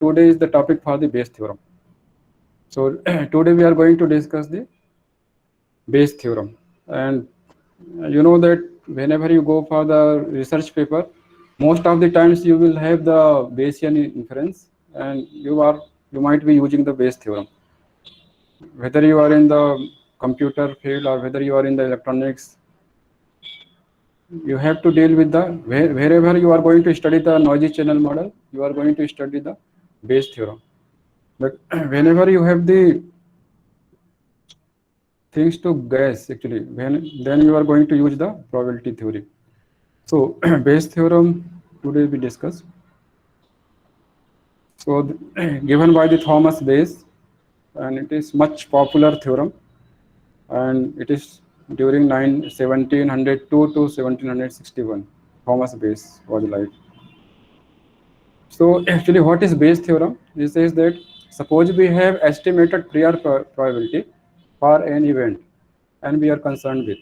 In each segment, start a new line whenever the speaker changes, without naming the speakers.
today is the topic for the Bayes theorem. So today we are going to discuss the Bayes theorem, and you know that whenever you go for the research paper, most of the times you will have the Bayesian inference, and you might be using the Bayes theorem. Whether you are in the computer field or whether you are in the electronics, you have to deal with the wherever you are going to study the noisy channel model, you are going to study the Bayes theorem. But whenever you have the things to guess, actually, then you are going to use the probability theory. So Bayes theorem today we discuss. So given by the Thomas Bayes, and it is much popular theorem, and it is during 1702 to 1761. Thomas Bayes was alive. So actually, what is Bayes theorem? It says that suppose we have estimated prior probability for an event, and we are concerned with,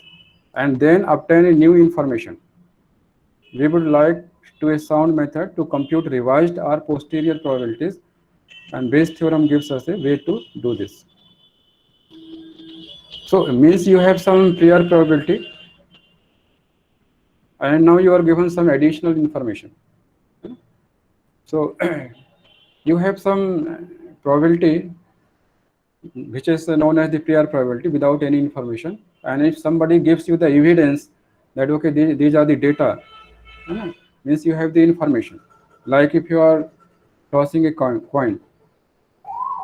and then obtain a new information. We would like to a sound method to compute revised or posterior probabilities, and Bayes theorem gives us a way to do this. So it means you have some prior probability, and now you are given some additional information. So you have some probability which is known as the prior probability without any information, and if somebody gives you the evidence that okay, these are the data, means you have the information. Like if you are tossing a coin,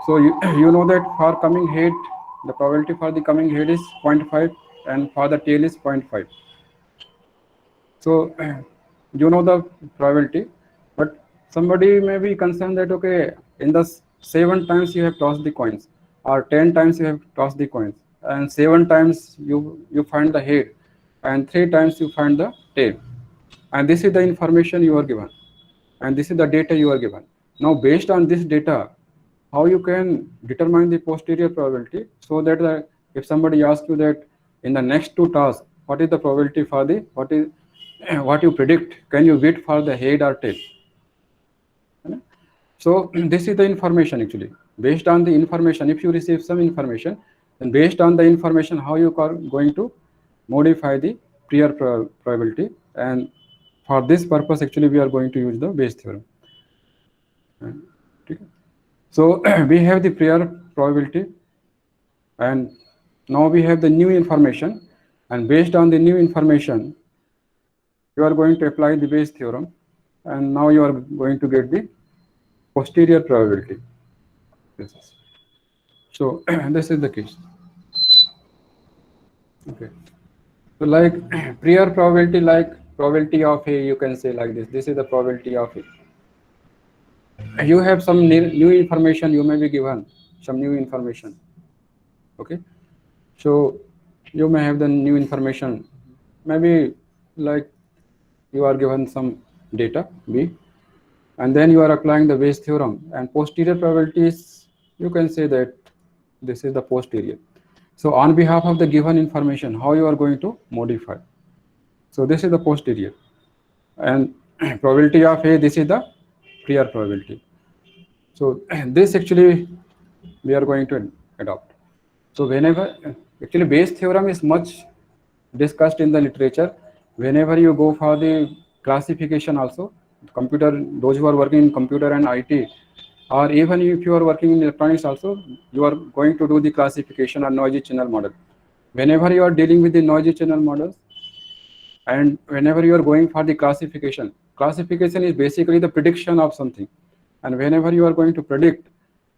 so you know that for coming head, the probability for the coming head is 0.5 and for the tail is 0.5. So you know the probability, but somebody may be concerned that okay, in the 7 times you have tossed the coins, or 10 times you have tossed the coins, and 7 times you find the head, and 3 times you find the tail, and this is the information you are given, and this is the data you are given. Now based on this data, how you can determine the posterior probability, so that if somebody asks you that in the next 2 tasks, what is the probability for the what you predict, can you wait for the head or tail? So this is the information actually. Based on the information, if you receive some information, then based on the information, how you are going to modify the prior probability, and for this purpose actually we are going to use the Bayes theorem. So we have the prior probability, and now we have the new information, and based on the new information you are going to apply the Bayes theorem, and now you are going to get the posterior probability. So this is the case. Okay. So like prior probability, like probability of A, you can say like this. This is the probability of A. You have some new information, you may be given some new information. Okay. So you may have the new information, maybe like you are given some data B, and then you are applying the Bayes theorem, and posterior probabilities, you can say that this is the posterior. So on behalf of the given information, how you are going to modify. So this is the posterior, and probability of A, this is the prior probability. So this actually we are going to adopt. So whenever actually Bayes theorem is much discussed in the literature, whenever you go for the classification also, computer, those who are working in computer and IT, or even if you are working in electronics also, you are going to do the classification or noisy channel model. Whenever you are dealing with the noisy channel models, and whenever you are going for the classification is basically the prediction of something, and whenever you are going to predict,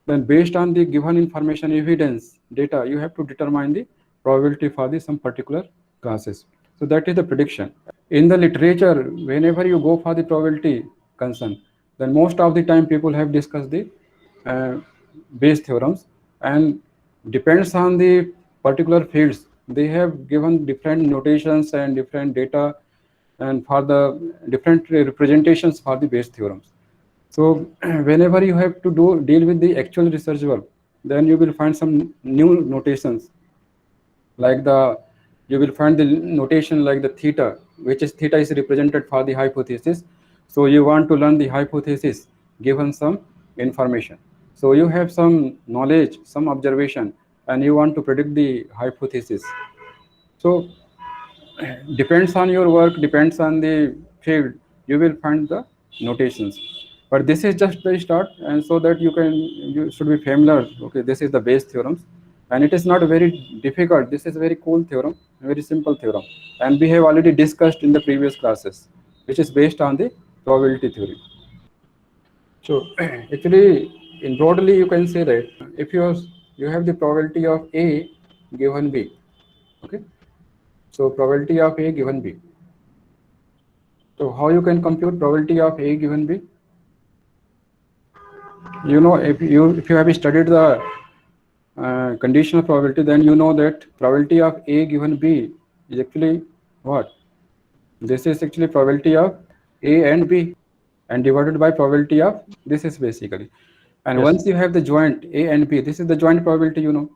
then based on the given information, evidence, data, you have to determine the probability for the some particular classes. So that is the prediction. In the literature, whenever you go for the probability concern, then most of the time people have discussed the Bayes theorems, and depends on the particular fields, they have given different notations and different data, and for the different representations for the Bayes theorems. So whenever you have to deal with the actual research work, then you will find some new notations, like you will find the notation like the theta, which is represented for the hypothesis. So you want to learn the hypothesis given some information. So you have some knowledge, some observation, and you want to predict the hypothesis. So depends on your work, depends on the field, you will find the notations. But this is just the start, and so that you should be familiar. Okay, this is the Bayes theorems, and it is not very difficult. This is a very cool theorem, a very simple theorem, and we have already discussed in the previous classes, which is based on the probability theory. So actually, in broadly, you can say that if you have the probability of A given B, okay. So probability of A given B. So how you can compute probability of A given B? You know, if you have studied the conditional probability, then you know that probability of A given B is actually what? This is actually probability of A and B, and divided by probability of this is basically. And
Yes.
once you have the joint A and B, this is the joint probability, you know.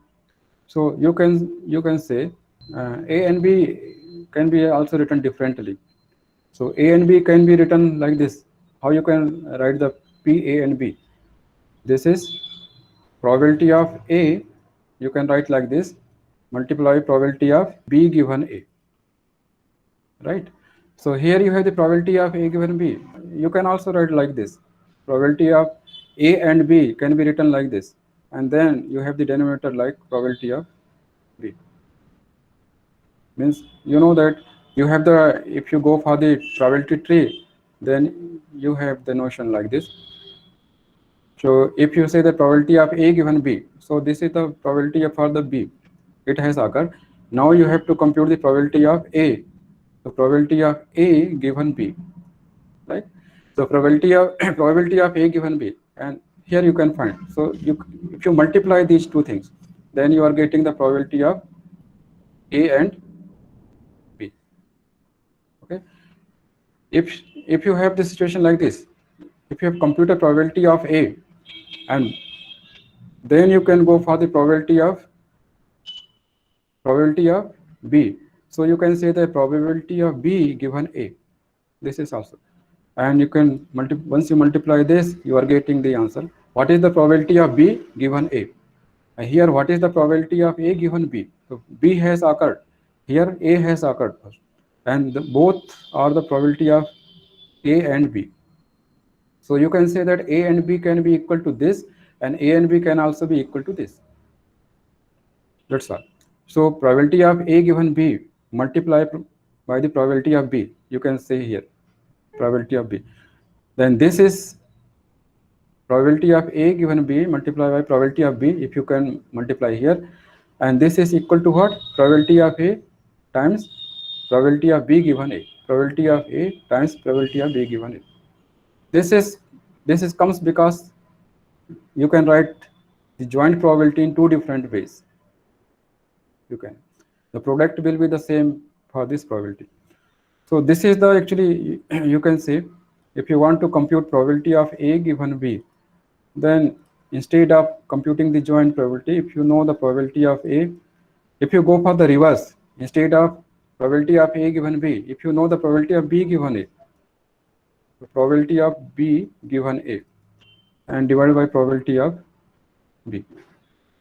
So you can say A and B can be also written differently. So A and B can be written like this. How you can write the P, A and B? This is probability of A. You can write like this. Multiply probability of B given A. Right? So here you have the probability of A given B. You can also write like this. Probability of A and B can be written like this. And then you have the denominator like probability of B. Means you know that you have the, if you go for the probability tree, then you have the notion like this. So if you say the probability of A given B, so this is the probability for the B, it has occurred. Now you have to compute the probability of A. So probability of A given B, right? So probability of probability of A given B, and here you can find. So if you multiply these two things, then you are getting the probability of A and B. Okay. If you have the situation like this, if you have computed probability of A, and then you can go for the probability of B. So you can say the probability of B given A. This is also, and you can once you multiply this, you are getting the answer. What is the probability of B given A? And here, what is the probability of A given B? So B has occurred. Here A has occurred first, and both are the probability of A and B. So you can say that A and B can be equal to this, and A and B can also be equal to this. That's all. So probability of A given B multiply by the probability of B. You can say here probability of B. Then this is probability of A given B multiply by probability of B. If you can multiply here, and this is equal to what? Probability of A times probability of B given A. Probability of A times probability of B given A. This is comes because you can write the joint probability in two different ways. You can, the product will be the same for this probability. So this is the actually you can say, if you want to compute probability of A given B, then instead of computing the joint probability, if you know the probability of A, if you go for the reverse, instead of probability of A given B, if you know the probability of B given A, the probability of B given A, and divided by probability of B.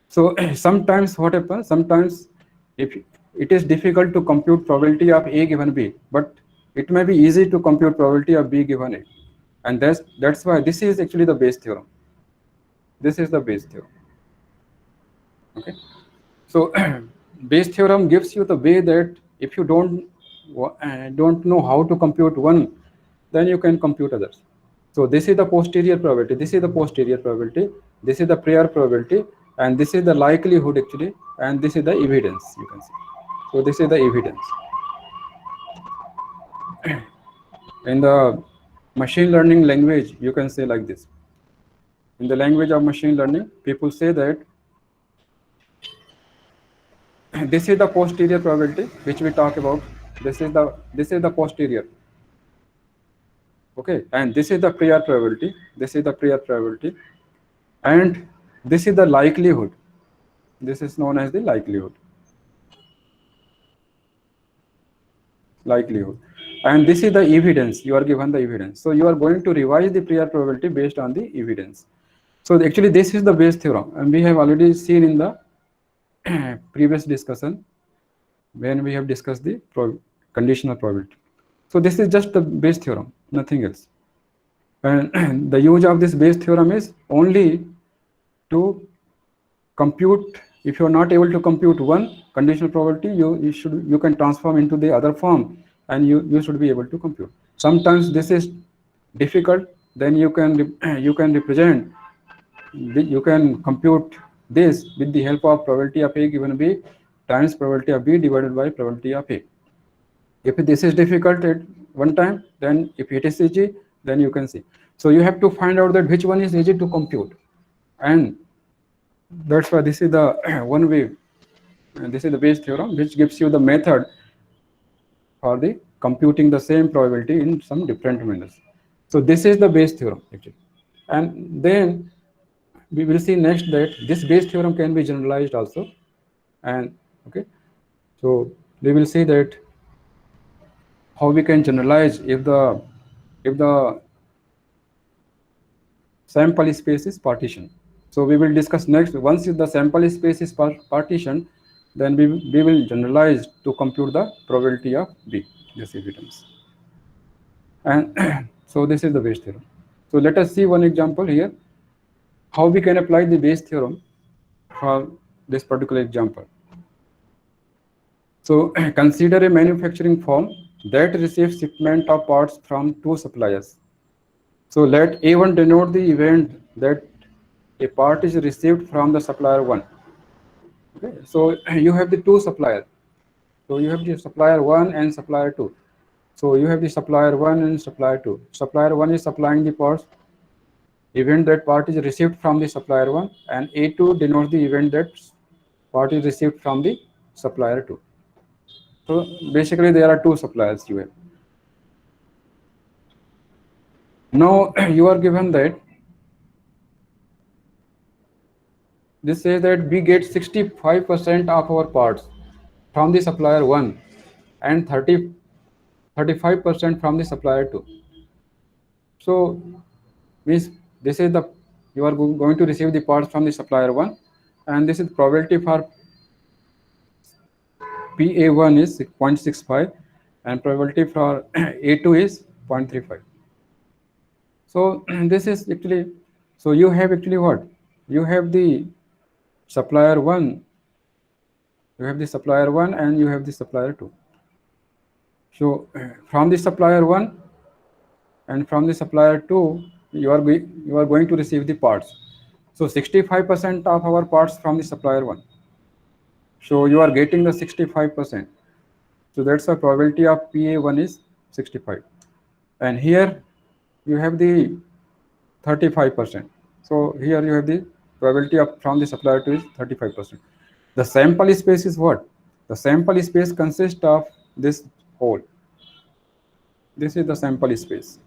So sometimes what happens, sometimes if it is difficult to compute probability of A given B, but it may be easy to compute probability of B given A, and that's why this is actually the Bayes theorem. This is the Bayes theorem. Okay. So Bayes theorem gives you the way that if you don't know how to compute one, then you can compute others. So this is the posterior probability, this is the posterior probability, this is the prior probability, and this is the likelihood actually, and this is the evidence, you can see. So this is the evidence. In the machine learning language, you can say like this. In the language of machine learning, people say that this is the posterior probability which we talk about. This is the posterior. Okay, and this is the prior probability. This is the prior probability, and this is the likelihood. This is known as the likelihood, and this is the evidence. You are given the evidence, so you are going to revise the prior probability based on the evidence. So actually this is the Bayes theorem, and we have already seen in the previous discussion when we have discussed the conditional probability. So this is just the Bayes theorem, nothing else. And the use of this Bayes theorem is only to compute. If you are not able to compute one conditional probability, you can transform into the other form, and you should be able to compute. Sometimes this is difficult, then you can represent, you can compute this with the help of probability of A given B times probability of B divided by probability of A. If this is difficult at one time, then if it is easy, then you can see. So you have to find out that which one is easy to compute, and that's why this is the one way, and this is the Bayes theorem, which gives you the method for the computing the same probability in some different manners. So this is the Bayes theorem actually, and then we will see next that this Bayes theorem can be generalized also, and okay, so we will see that how we can generalize if the sample space is partition. So we will discuss next. Once the sample space is partition, then we will generalize to compute the probability of B. This evidence. And so this is the Bayes theorem. So let us see one example here, how we can apply the Bayes theorem for this particular example. So consider a manufacturing firm that receives shipment of parts from two suppliers. So let A1 denote the event that a part is received from the supplier 1. Okay. So you have the two suppliers. So you have the supplier 1 and supplier 2. So you have the supplier 1 and supplier 2. Supplier 1 is supplying the parts, event that part is received from the supplier 1, and A2 denotes the event that part is received from the supplier 2. So basically there are two suppliers you have. Now you are given that this says that we get 65% of our parts from the supplier 1 and 35% from the supplier 2. So means this is the, you are going to receive the parts from the supplier 1, and this is probability for PA1 is 0.65 and probability for A2 is 0.35. So this is actually, so you have actually what? You have the supplier 1, you have the supplier 1 and you have the supplier 2. So from the supplier 1 and from the supplier 2, you are going to receive the parts. So 65% of our parts from the supplier 1. So you are getting the 65%. So that's the probability of PA1 is 65. And here you have the 35%. So here you have the probability of from the supplier 2 is 35%. The sample space is what? The sample space consists of this whole. This is the sample space.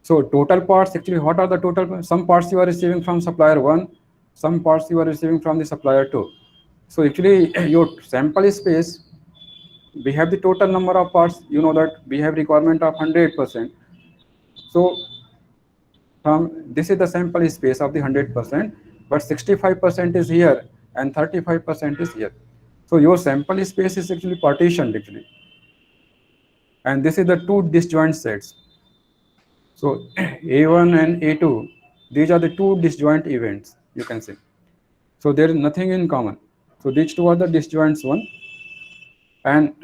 So total parts, actually what are the total? Some parts you are receiving from supplier 1, some parts you are receiving from the supplier 2. So actually your sample space, we have the total number of parts, you know that we have requirement of 100%. So from this is the sample space of the 100%, but 65% is here and 35% is here. So your sample space is actually partitioned actually. And this is the two disjoint sets. So A1 and A2, these are the two disjoint events, you can say. So there is nothing in common. So these two are the disjoints one, and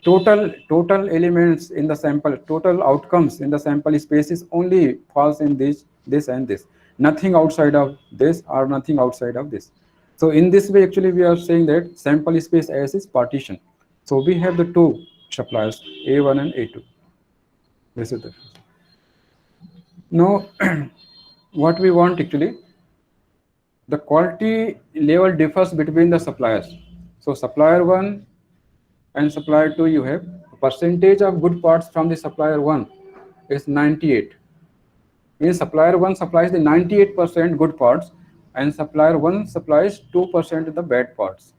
total elements in the sample, total outcomes in the sample space is only false in this and this. Nothing outside of this or nothing outside of this. So in this way, actually, we are saying that sample space S is partition. So we have the two suppliers, A1 and A2. This is the. Now, what we want actually, the quality level differs between the suppliers. So supplier 1 and supplier 2, you have percentage of good parts from the supplier 1 is 98. Means supplier 1 supplies the 98% good parts and supplier 1 supplies 2% of the bad parts.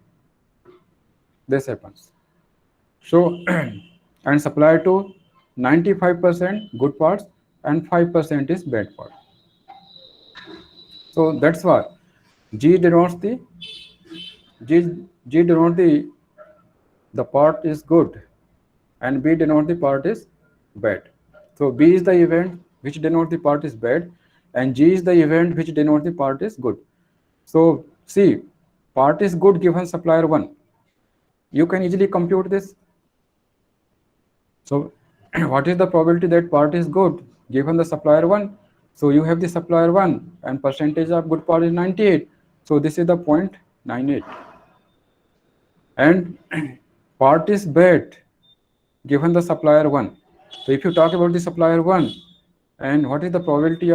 This happens. So and supplier 2 95% good parts and 5% is bad part. So that's why G denotes the G denotes the part is good, and B denotes the part is bad. So B is the event which denotes the part is bad, and G is the event which denotes the part is good. So see, part is good given supplier 1. You can easily compute this. So what is the probability that part is good given the supplier 1? So you have the supplier 1 and percentage of good part is 98. So this is the 0.98. And part is bad given the supplier 1. So if you talk about the supplier 1, and what is the probability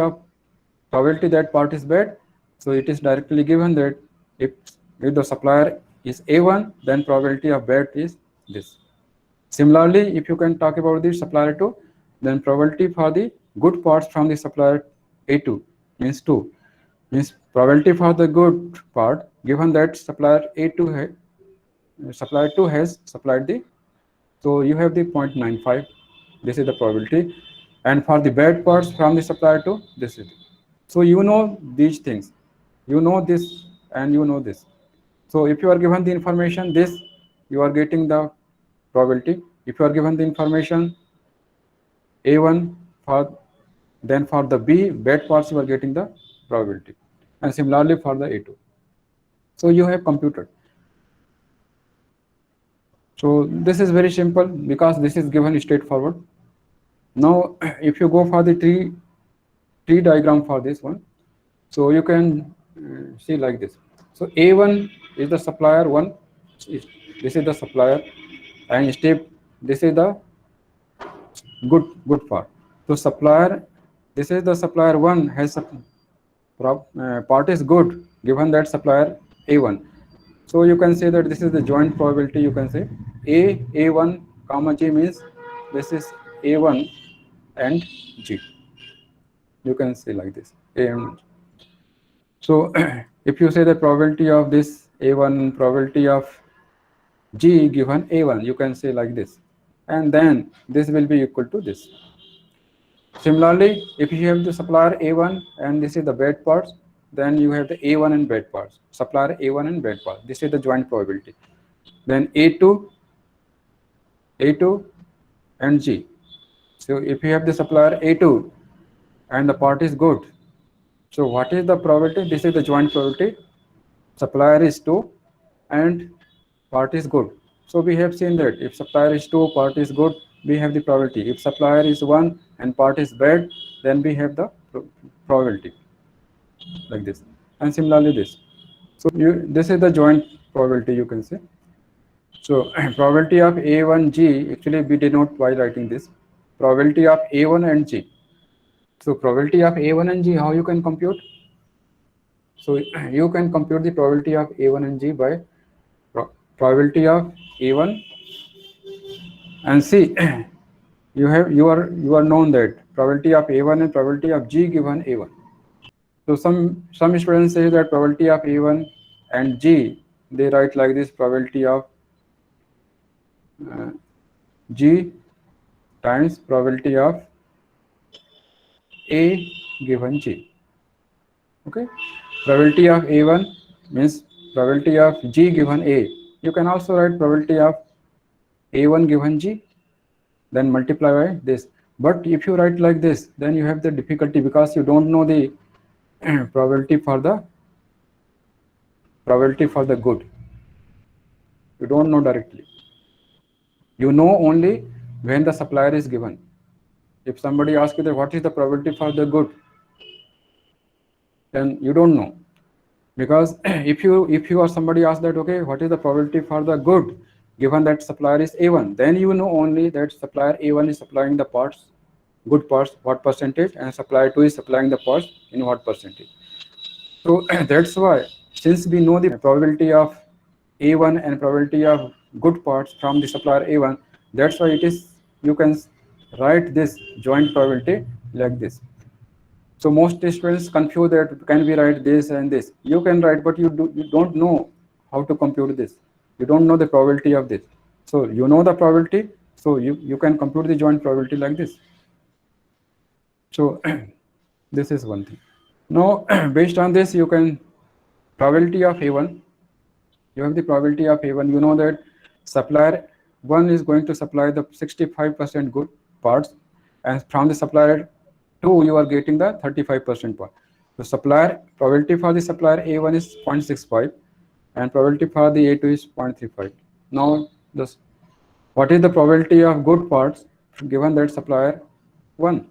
that part is bad? So it is directly given that if the supplier is A1, then probability of bad is this. Similarly, if you can talk about the supplier 2, then probability for the good parts from the supplier A2 means 2. Means probability for the good part given that supplier 2 has supplied the, so you have the 0.95. This is the probability. And for the bad parts from the supplier 2, this is. So you know these things. You know this and you know this. So if you are given the information this, you are getting the probability. If you are given the information A1 for, then for the B bad parts you are getting the probability, and similarly for the A2. So you have computed. So this is very simple because this is given straightforward. Now if you go for the tree diagram for this one, so you can see like this. So A1 is the supplier 1, this is the supplier, and step, this is the good part. So supplier, this is the supplier 1 has part is good given that supplier A1. So you can say that this is the joint probability. You can say A1 comma G means this is A1 and G. You can say like this A and G. So if you say the probability of this A1, probability of G given A1, you can say like this, and then this will be equal to this. Similarly, if you have the supplier A1 and this is the bad parts, then you have the A1 and bad parts, supplier A1 and bad parts. This is the joint probability. Then A2 and G. So if you have the supplier A2 and the part is good, so what is the probability? This is the joint probability. Supplier is 2 and part is good. So we have seen that if supplier is 2, part is good, we have the probability. If supplier is 1 and part is bad, then we have the probability like this. And similarly this. So this is the joint probability, you can say. So probability of A1G, actually we denote by writing this. Probability of A1 and G. So probability of A1 and G, how you can compute? So you can compute the probability of A1 and G by probability of A1 and C. You are known that probability of A1 and probability of G given A1. So some students say that probability of A1 and G, they write like this: probability of G times probability of A given G. Okay, probability of A1 means probability of G given A. You can also write probability of A1 given G, then multiply by this. But if you write like this, then you have the difficulty because you don't know the probability for the good. You don't know directly. You know only when the supplier is given. If somebody asks you that what is the probability for the good, then you don't know, because if you or somebody asks that, okay, what is the probability for the good given that supplier is A1, then you know only that supplier A1 is supplying the parts, good parts, what percentage, and supplier 2 is supplying the parts in what percentage. So that's why, since we know the probability of A1 and probability of good parts from the supplier A1, that's why it is, you can write this joint probability like this. So most students confuse that, can we write this and this? You can write, but you don't know how to compute this. You don't know the probability of this. So you know the probability, so you can compute the joint probability like this. So this is one thing. Now, based on this, you can probability of A1. You have the probability of A1. You know that supplier 1 is going to supply the 65% good parts, and from the supplier 2 you are getting the 35% part. So supplier probability for the supplier A1 is 0.65, and probability for the A2 is 0.35. Now, this what is the probability of good parts given that supplier 1?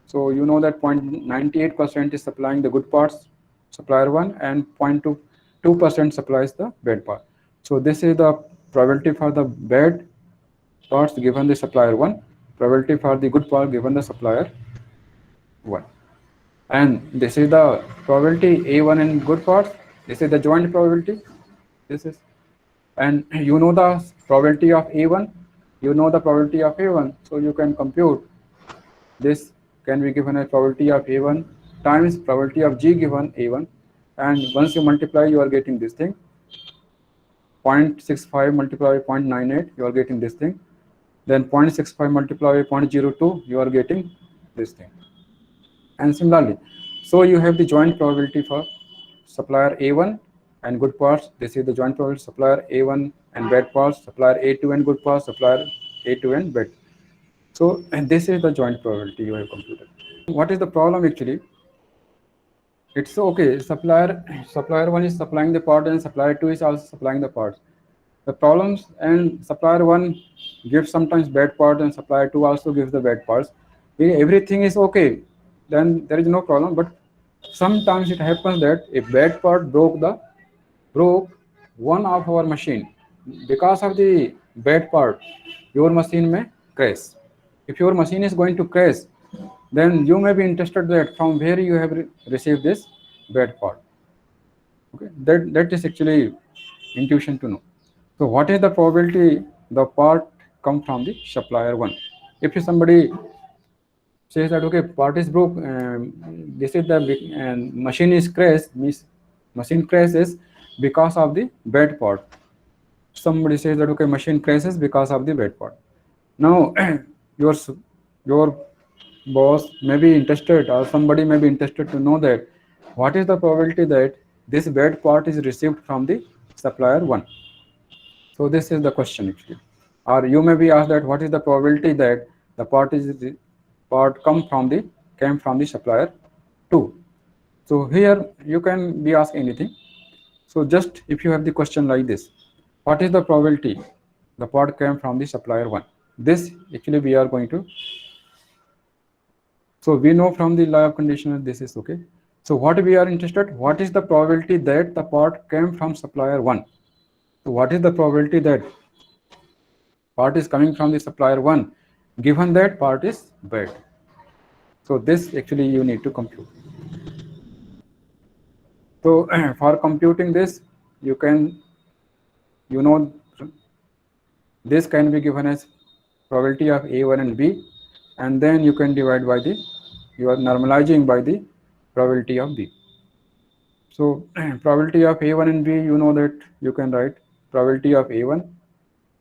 So you know that 0.98% is supplying the good parts, supplier 1, and 0.22% supplies the bad part. So this is the probability for the bad parts given the supplier 1, probability for the good part given the supplier 1. And this is the probability A1 in good parts. This is the joint probability. This is, and you know the probability of A1. You know the probability of A1, so you can compute this can be given as probability of A1 times probability of G given A1, and once you multiply you are getting this thing, 0.65 multiplied by 0.98 you are getting this thing, then 0.65 multiplied by 0.02 you are getting this thing, and similarly. So you have the joint probability for supplier A1 and good parts. This is the joint probability supplier A1 and bad parts, supplier A2 and good parts, supplier A2 and bad. So, and this is the joint probability you have computed. What is the problem actually? It's okay. Supplier 1 is supplying the part and supplier 2 is also supplying the parts. The problems, and supplier 1 gives sometimes bad part and supplier 2 also gives the bad parts. If everything is okay, then there is no problem. But sometimes it happens that a bad part broke one of our machine. Because of the bad part, your machine may crash. If your machine is going to crash, then you may be interested that from where you have received this bad part. Okay, that is actually intuition to know. So what is the probability the part come from the supplier 1? If somebody says that okay, part is broke, this is the big, and machine is crashed, means machine crashes because of the bad part. Somebody says that okay, machine crashes because of the bad part. Now your your boss may be interested, or somebody may be interested to know that what is the probability that this bad part is received from the supplier 1. So this is the question actually. Or you may be asked that what is the probability that the part came from the supplier 2. So here you can be asked anything. So just if you have the question like this, what is the probability the part came from the supplier 1? This actually we are going to. So we know from the law of conditional this is okay. So what we are interested, what is the probability that the part came from supplier 1? So what is the probability that part is coming from the supplier 1 given that part is bad? So this actually you need to compute. So for computing this, you know this can be given as probability of A1 and B, and then you can divide by you are normalizing by the probability of B. So probability of A1 and B, you know that you can write probability of A1,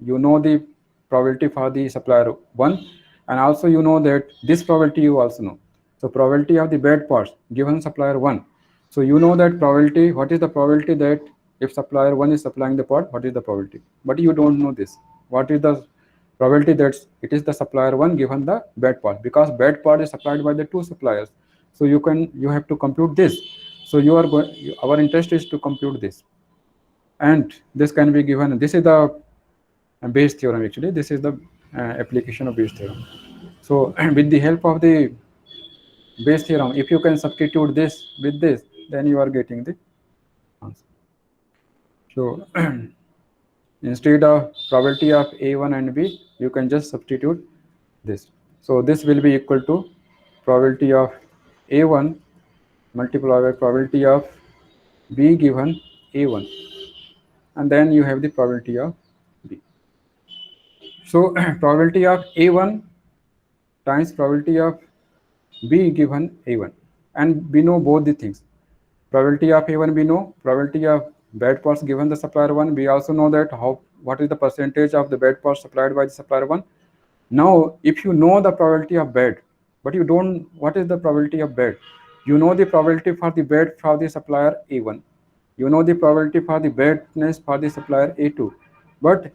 you know the probability for the supplier 1, and also you know that this probability you also know. So probability of the bad parts given supplier 1. So you know that probability, what is the probability that if supplier 1 is supplying the part, what is the probability? But you don't know this. What is the probability that it is the supplier 1 given the bad part, because bad part is supplied by the 2 suppliers. So you have to compute this. So you are going, our interest is to compute this, and this can be given. This is the Bayes theorem actually. This is the application of Bayes theorem. So with the help of the Bayes theorem, if you can substitute this with this, then you are getting the answer. So instead of probability of A1 and B, you can just substitute this. So this will be equal to probability of A1 multiplied by probability of B given A1, and then you have the probability of B. So probability of A1 times probability of B given A1, and we know both the things. Probability of A1 we know, probability of bad parts given the supplier 1, we also know that what is the percentage of the bad parts supplied by the supplier 1. Now if you know the probability of bad, but you don't, what is the probability of bad? You know the probability for the bad for the supplier A1. You know the probability for the badness for the supplier A2. But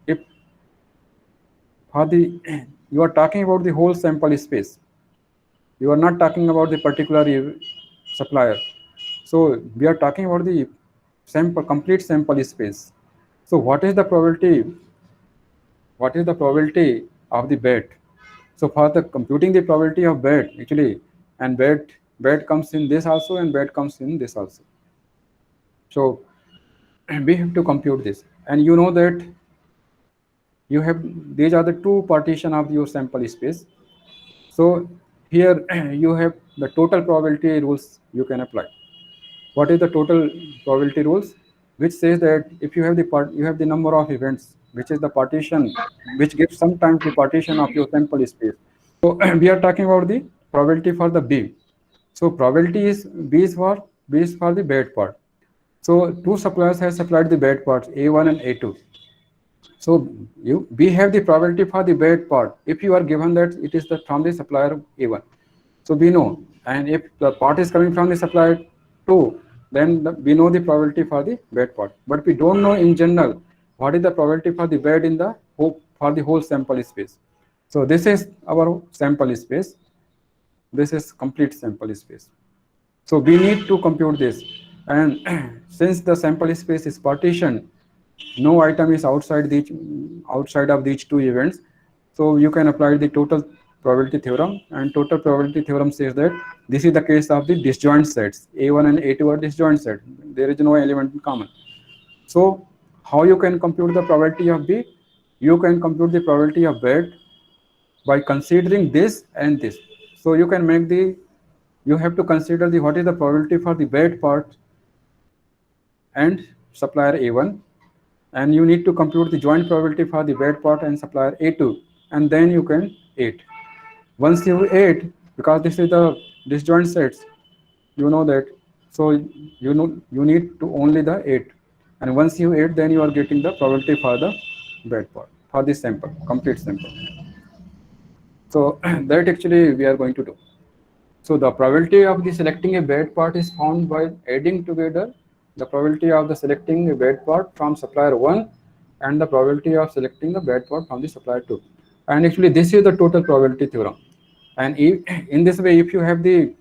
if for the you are talking about the whole sample space, you are not talking about the particular supplier. So we are talking about the sample, complete sample space. So what is the probability of the bet? So for the computing the probability of bet actually, and bet comes in this also and bet comes in this also. So we have to compute this, and you know that you have these are the two partition of your sample space. So here you have the total probability rules you can apply. What is the total probability rules? Which says that if you have the you have the number of events, which is the partition, which gives sometimes the partition of your sample space. So we are talking about the probability for the B. So probability is B is for the bad part. So two suppliers have supplied the bad parts A1 and A2. So we have the probability for the bad part if you are given that it is the from the supplier A1. So we know, and if the part is coming from the supplier 2, then we know the probability for the bad part. But we don't know in general what is the probability for the bad in the whole, for the whole sample space. So this is our sample space. This is complete sample space. So we need to compute this, and since the sample space is partitioned, no item is outside of these two events. So you can apply the total probability theorem, and total probability theorem says that this is the case of the disjoint sets. A1 and A2 are disjoint set. There is no element in common. So how you can compute the probability of B? You can compute the probability of bad by considering this and this. So you can make the you have to consider the what is the probability for the bad part and supplier A1, and you need to compute the joint probability for the bad part and supplier A2, and then you can add. Once you add, because this is the disjoint sets, you know that, so you know you need to only the add, and once you add, then you are getting the probability for the bad part for the sample, complete sample. So that actually we are going to do. So the probability of the selecting a bad part is found by adding together the probability of the selecting a bad part from supplier 1 and the probability of selecting the bad part from the supplier 2. And actually this is the total probability theorem. And in this way, if you have the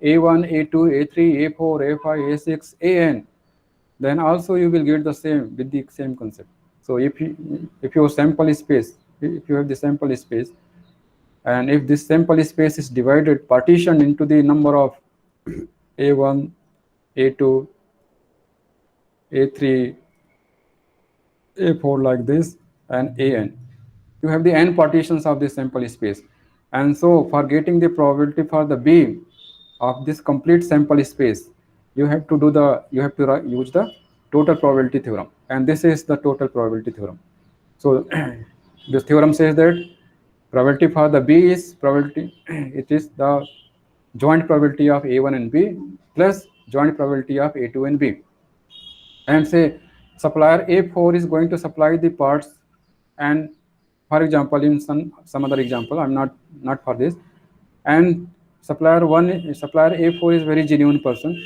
A1, A2, A3, A4, A5, A6, AN, then also you will get the same with the same concept. So if your sample space, if you have the sample space, and if this sample space is divided, partitioned into the number of A1, A2, A3, A4 like this, and AN. You have the n partitions of this sample space. And so for getting the probability for the B of this complete sample space, you have to use the total probability theorem. And this is the total probability theorem. So this theorem says that probability for the B is probability, it is the joint probability of A1 and B plus joint probability of A2 and B. And say supplier A4 is going to supply the parts, and for example, in some other example, I'm not for this, and supplier A4 is very genuine person,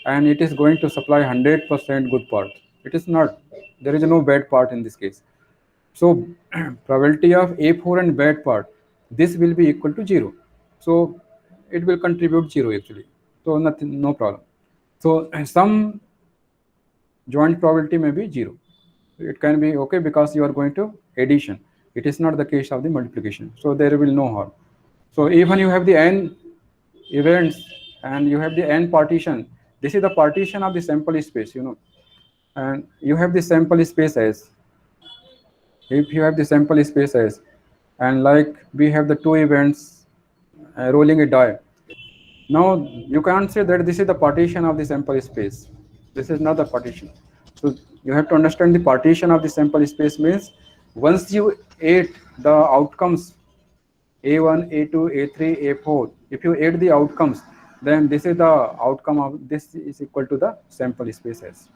and it is going to supply 100% good part. It is not, there is no bad part in this case. So probability of A4 and bad part, this will be equal to 0. So it will contribute 0 actually. So nothing, no problem. So some joint probability may be 0. It can be okay because you are going to addition. It is not the case of the multiplication. So there will no harm. So even you have the n events and you have the n partition, this is the partition of the sample space, you know, and you have the sample space as, if you have the sample space as, and like we have the two events rolling a die. Now you can't say that this is the partition of the sample space. This is not the partition. So you have to understand the partition of the sample space means once you add the outcomes A1, A2, A3, A4, if you add the outcomes, then this is the outcome of this is equal to the sample space S.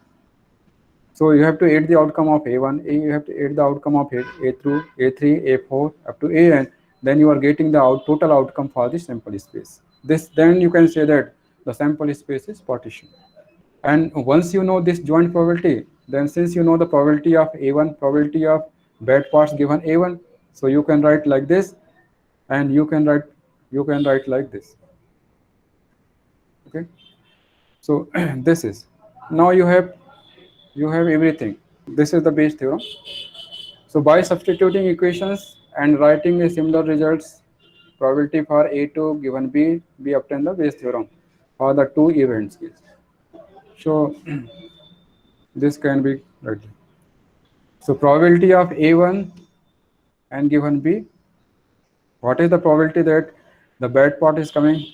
So you have to add the outcome of A1, you have to add the outcome of A through A3, A4 up to AN, then you are getting the total outcome for the sample space. This, then you can say that the sample space is partition. And once you know this joint probability, then since you know the probability of A1, probability of bad parts given A1, so you can write like this, and you can write like this. Okay. So this is, now you have everything. This is the Bayes theorem. So by substituting equations and writing a similar results, probability for A2 given B, we obtain the Bayes theorem for the two events case. So this can be written. So probability of A1 and given B, what is the probability that the bad part is coming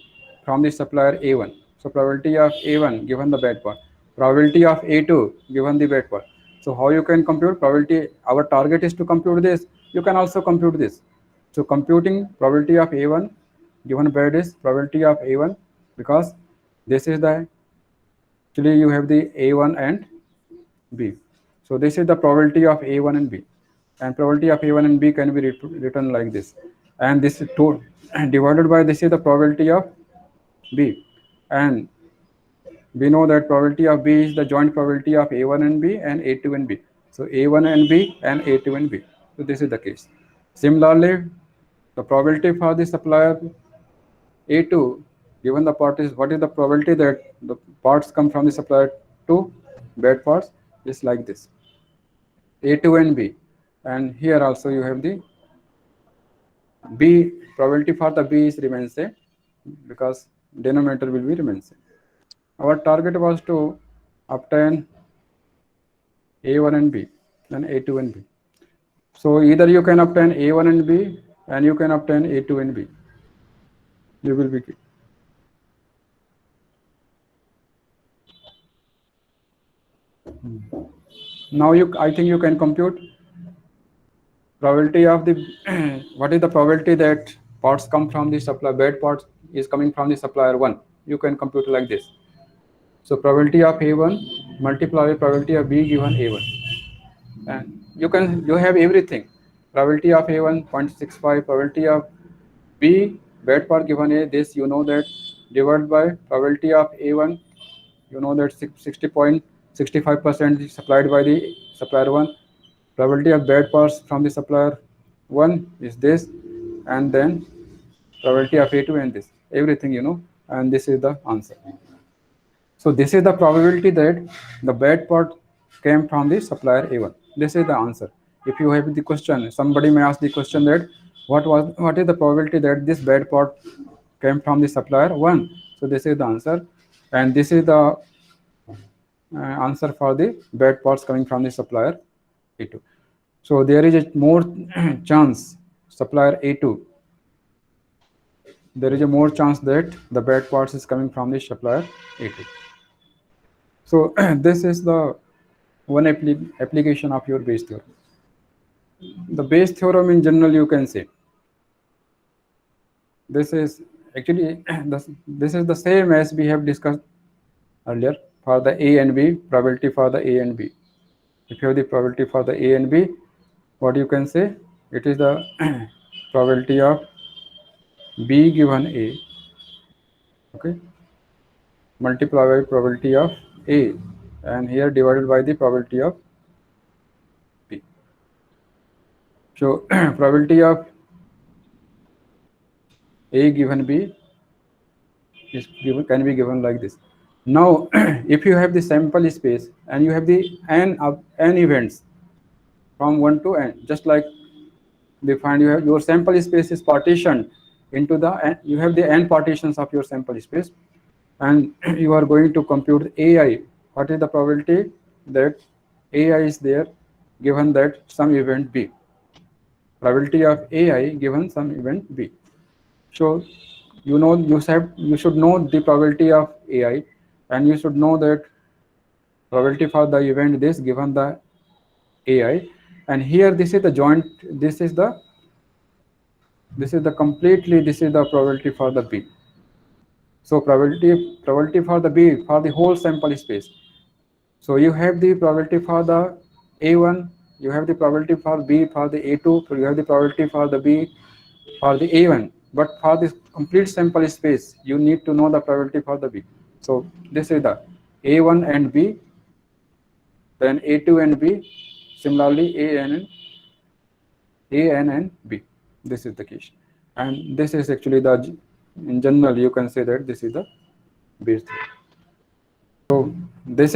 from the supplier A1? So probability of A1 given the bad part, probability of A2 given the bad part. So how you can compute probability? Our target is to compute this. You can also compute this. So computing probability of A1 given bad is probability of A1, because this is the, actually you have the A1 and B. So this is the probability of A1 and B, and probability of A1 and B can be written like this, and this is 2 divided by, this is the probability of B, and we know that probability of B is the joint probability of A1 and B and A2 and B. So A1 and B and A2 and B. So this is the case. Similarly, the probability for the supplier A2 given the part is, what is the probability that the parts come from the supplier 2, bad parts, is like this, A2 and B, and here also you have the B, probability for the B is remains same, because denominator will be remains same. Our target was to obtain A1 and B and A2 and B. So either you can obtain A1 and B, and you can obtain A2 and B. You will be. Now I think you can compute probability of the what is the probability that parts come from the supplier, bad parts is coming from the supplier 1. You can compute like this. So probability of A1 multiply with probability of B given A1, and you have everything. Probability of A1 0.65, probability of B bad part given A, this you know that, divided by probability of A1, you know that 60.65% is supplied by the supplier 1. Probability of bad parts from the supplier 1 is this, and then probability of A2 and this, everything you know, and this is the answer. So this is the probability that the bad part came from the supplier A1. This is the answer. If you have the question, somebody may ask the question that what is the probability that this bad part came from the supplier 1? So this is the answer, and this is the answer for the bad parts coming from the supplier A2. So there is a more chance supplier A2. There is a more chance that the bad parts is coming from the supplier A2. So this is the one application of your Bayes theorem. The Bayes theorem in general, you can say, this is actually this is the same as we have discussed earlier for the A and B, probability for the A and B. If you have the probability for the A and B, what you can say, it is the probability of B given A, okay, multiply by probability of A, and here divided by the probability of B. So probability of A given B is given, can be given like this. Now if you have the sample space and you have the n events from 1 to n, just like we find, you have your sample space is partitioned into the, you have the n partitions of your sample space, and you are going to compute AI. What is the probability that AI is there given that some event B? Probability of AI given some event B. So you should know the probability of AI, and you should know that probability for the event this given the AI, and here this is the joint, this is the completely, this is the probability for the B. So probability for the B for the whole sample space. So you have the probability for the A1, you have the probability for B for the A2, so you have the probability for the B for the A1, But for this complete sample space, you need to know the probability for the B. So this is the A1 and B, then A2 and B, similarly A n and B. This is the case, and this is actually the, in general you can say that this is the Bayes theorem. So this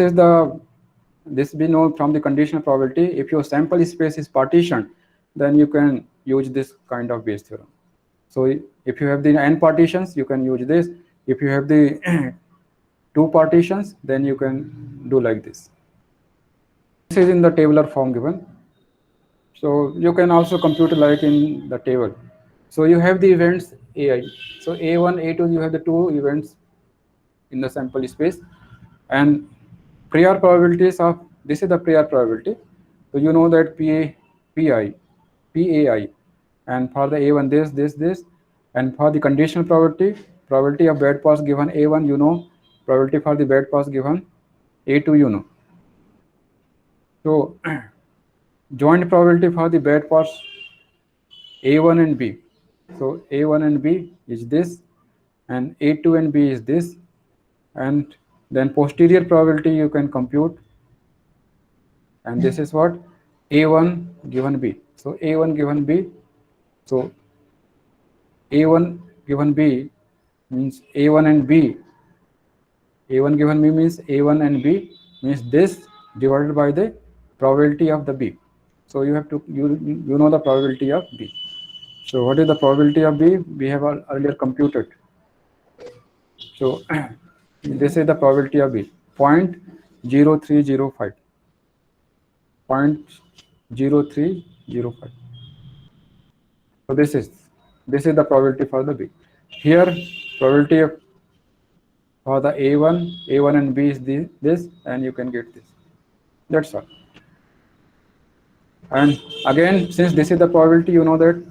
we know from the conditional probability. If your sample space is partitioned, then you can use this kind of Bayes theorem. So if you have the n partitions, you can use this. If you have the two partitions, then you can do like this. This is in the tabular form given. So you can also compute like in the table. So you have the events AI. So A1, A2, you have the two events in the sample space, and prior probabilities of this is the prior probability. So you know that PAI, and for the A1 this, and for the conditional probability of bad pass given A1, you know, probability for the bad pass given A2, you know. So joint probability for the bad pass A1 and B. So A1 and B is this, and A2 and B is this, and then posterior probability you can compute, and this is what A1 given B. So A1 given B, so A1 given B means A1 and B. A1 given B means A1 and B means this divided by the probability of the B. So you have to you know the probability of B. So what is the probability of B? We have earlier computed. So this is the probability of B, 0.0305. 0.0305. So this is the probability for the B. Here probability of for the A1 and B is this, and you can get this. That's all. And again, since this is the probability, you know that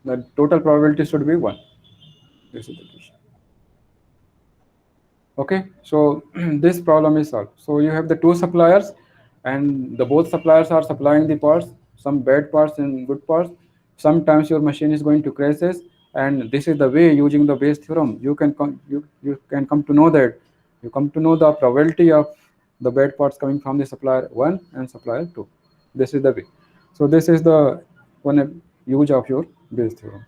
the total probability should be 1. This is the question. Okay, so this problem is solved. So you have the two suppliers, and the both suppliers are supplying the parts, some bad parts and good parts. Sometimes your machine is going to crashes, and this is the way, using the Bayes theorem you can you can come to know that, you come to know the probability of the bad parts coming from the supplier 1 and supplier 2. This is the way. So this is the one use of your Bayes theorem.